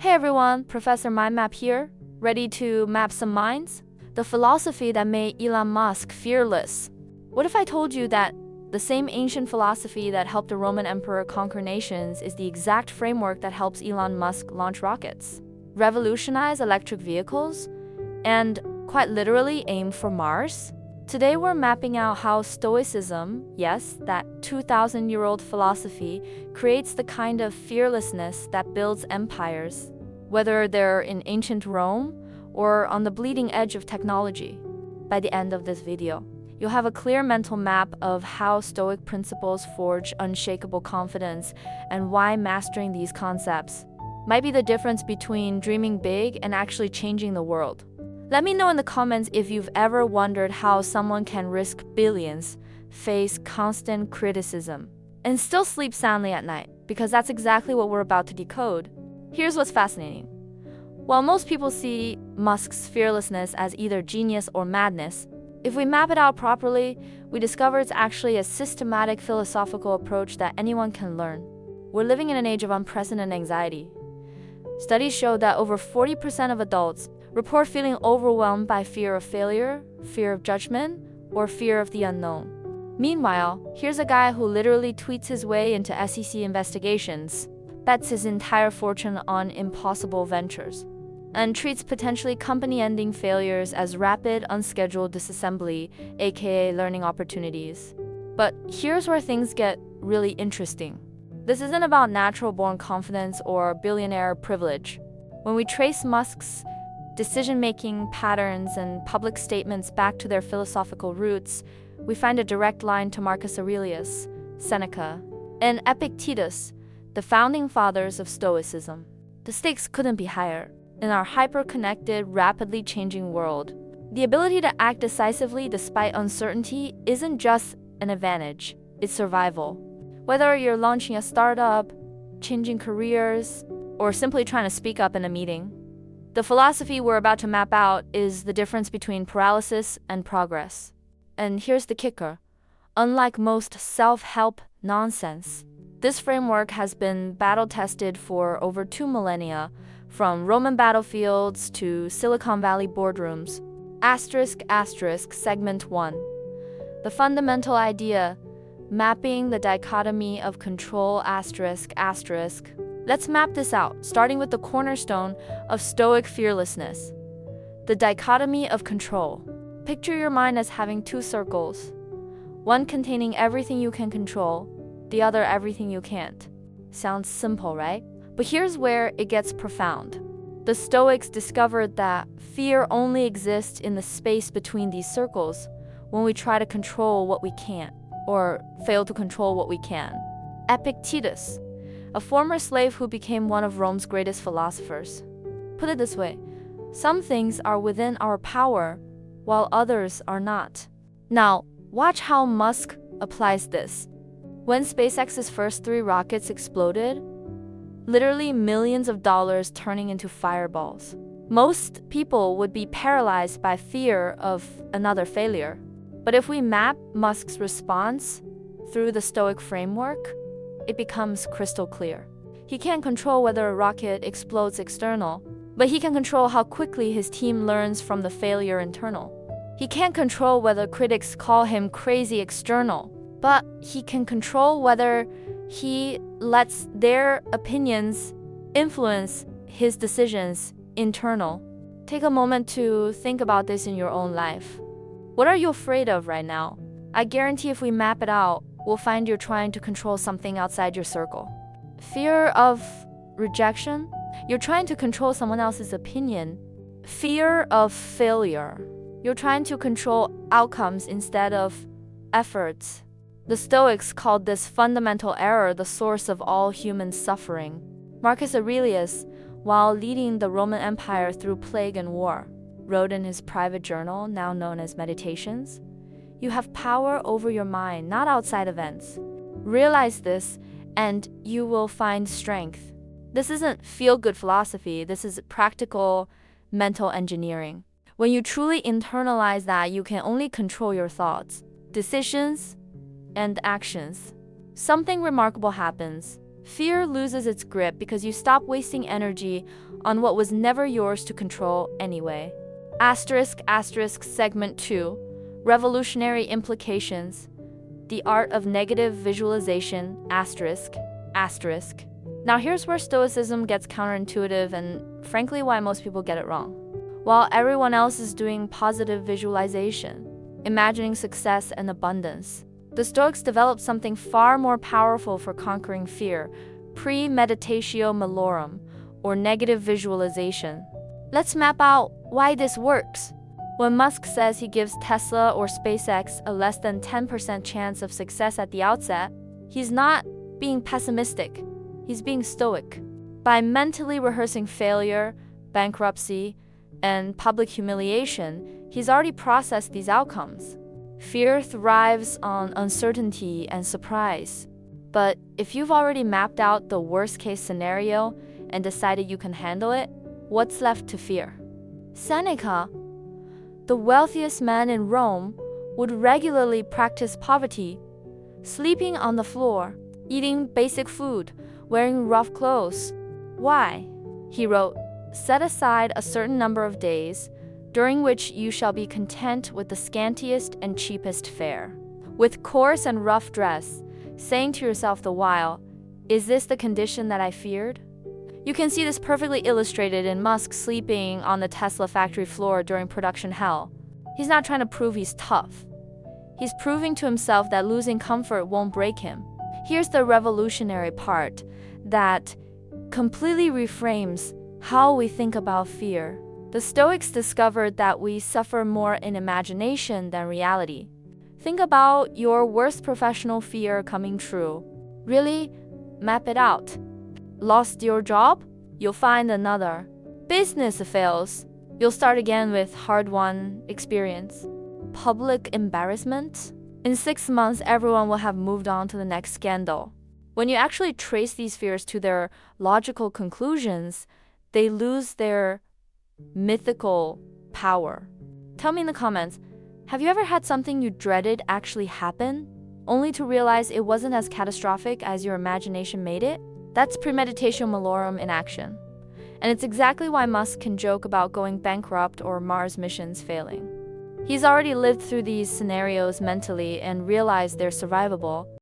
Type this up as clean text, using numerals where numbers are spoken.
Hey everyone, Professor MindMap here, ready to map some minds? The philosophy that made Elon Musk fearless. What if I told you that the same ancient philosophy that helped the Roman emperor conquer nations is the exact framework that helps Elon Musk launch rockets, revolutionize electric vehicles, and quite literally aim for Mars? Today we're mapping out how Stoicism, yes, that 2,000-year-old philosophy, creates the kind of fearlessness that builds empires, whether they're in ancient Rome or on the bleeding edge of technology. By the end of this video, you'll have a clear mental map of how Stoic principles forge unshakable confidence and why mastering these concepts might be the difference between dreaming big and actually changing the world. Let me know in the comments if you've ever wondered how someone can risk billions, face constant criticism, and still sleep soundly at night, because that's exactly what we're about to decode. Here's what's fascinating. While most people see Musk's fearlessness as either genius or madness, if we map it out properly, we discover it's actually a systematic philosophical approach that anyone can learn. We're living in an age of unprecedented anxiety. Studies show that over 40% of adults report feeling overwhelmed by fear of failure, fear of judgment, or fear of the unknown. Meanwhile, here's a guy who literally tweets his way into SEC investigations, bets his entire fortune on impossible ventures, and treats potentially company-ending failures as rapid, unscheduled disassembly, aka learning opportunities. But here's where things get really interesting. This isn't about natural-born confidence or billionaire privilege. When we trace Musk's decision-making patterns and public statements back to their philosophical roots, we find a direct line to Marcus Aurelius, Seneca, and Epictetus, the founding fathers of Stoicism. The stakes couldn't be higher. In our hyper-connected, rapidly changing world, the ability to act decisively despite uncertainty isn't just an advantage, it's survival. Whether you're launching a startup, changing careers, or simply trying to speak up in a meeting, the philosophy we're about to map out is the difference between paralysis and progress. And here's the kicker. Unlike most self-help nonsense, this framework has been battle-tested for over 2 millennia, from Roman battlefields to Silicon Valley boardrooms. *** Segment 1. The fundamental idea, mapping the dichotomy of control ***. Let's map this out, starting with the cornerstone of Stoic fearlessness, the dichotomy of control. Picture your mind as having 2 circles, one containing everything you can control, the other everything you can't. Sounds simple, right? But here's where it gets profound. The Stoics discovered that fear only exists in the space between these circles when we try to control what we can't, or fail to control what we can. Epictetus, a former slave who became one of Rome's greatest philosophers, put it this way: some things are within our power, while others are not. Now, watch how Musk applies this. When SpaceX's first 3 rockets exploded, literally millions of dollars turning into fireballs, most people would be paralyzed by fear of another failure. But if we map Musk's response through the Stoic framework, it becomes crystal clear. He can't control whether a rocket explodes external, but he can control how quickly his team learns from the failure internal. He can't control whether critics call him crazy external, but he can control whether he lets their opinions influence his decisions internal. Take a moment to think about this in your own life. What are you afraid of right now? I guarantee if we map it out, we'll find you're trying to control something outside your circle. Fear of rejection? You're trying to control someone else's opinion. Fear of failure? You're trying to control outcomes instead of efforts. The Stoics called this fundamental error the source of all human suffering. Marcus Aurelius, while leading the Roman Empire through plague and war, wrote in his private journal, now known as Meditations, "You have power over your mind, not outside events. Realize this, and you will find strength." This isn't feel-good philosophy, this is practical mental engineering. When you truly internalize that you can only control your thoughts, decisions, and actions, something remarkable happens. Fear loses its grip because you stop wasting energy on what was never yours to control anyway. Segment 2. Revolutionary implications. The art of negative visualization. Now here's where Stoicism gets counterintuitive and frankly why most people get it wrong. While everyone else is doing positive visualization, imagining success and abundance, the Stoics developed something far more powerful for conquering fear: premeditatio malorum, or negative visualization. Let's map out why this works. When Musk says he gives Tesla or SpaceX a less than 10% chance of success at the outset, he's not being pessimistic, he's being stoic. By mentally rehearsing failure, bankruptcy, and public humiliation, he's already processed these outcomes. Fear thrives on uncertainty and surprise. But if you've already mapped out the worst-case scenario and decided you can handle it, what's left to fear? Seneca, the wealthiest man in Rome, would regularly practice poverty, sleeping on the floor, eating basic food, wearing rough clothes. Why? He wrote, "Set aside a certain number of days, during which you shall be content with the scantiest and cheapest fare, with coarse and rough dress, saying to yourself the while, 'Is this the condition that I feared?'" You can see this perfectly illustrated in Musk sleeping on the Tesla factory floor during production hell. He's not trying to prove he's tough. He's proving to himself that losing comfort won't break him. Here's the revolutionary part that completely reframes how we think about fear. The Stoics discovered that we suffer more in imagination than reality. Think about your worst professional fear coming true. Really? Map it out. Lost your job? You'll find another. Business fails? You'll start again with hard-won experience. Public embarrassment? In 6 months, everyone will have moved on to the next scandal. When you actually trace these fears to their logical conclusions, they lose their mythical power. Tell me in the comments, have you ever had something you dreaded actually happen, only to realize it wasn't as catastrophic as your imagination made it? That's premeditatio malorum in action. And it's exactly why Musk can joke about going bankrupt or Mars missions failing. He's already lived through these scenarios mentally and realized they're survivable.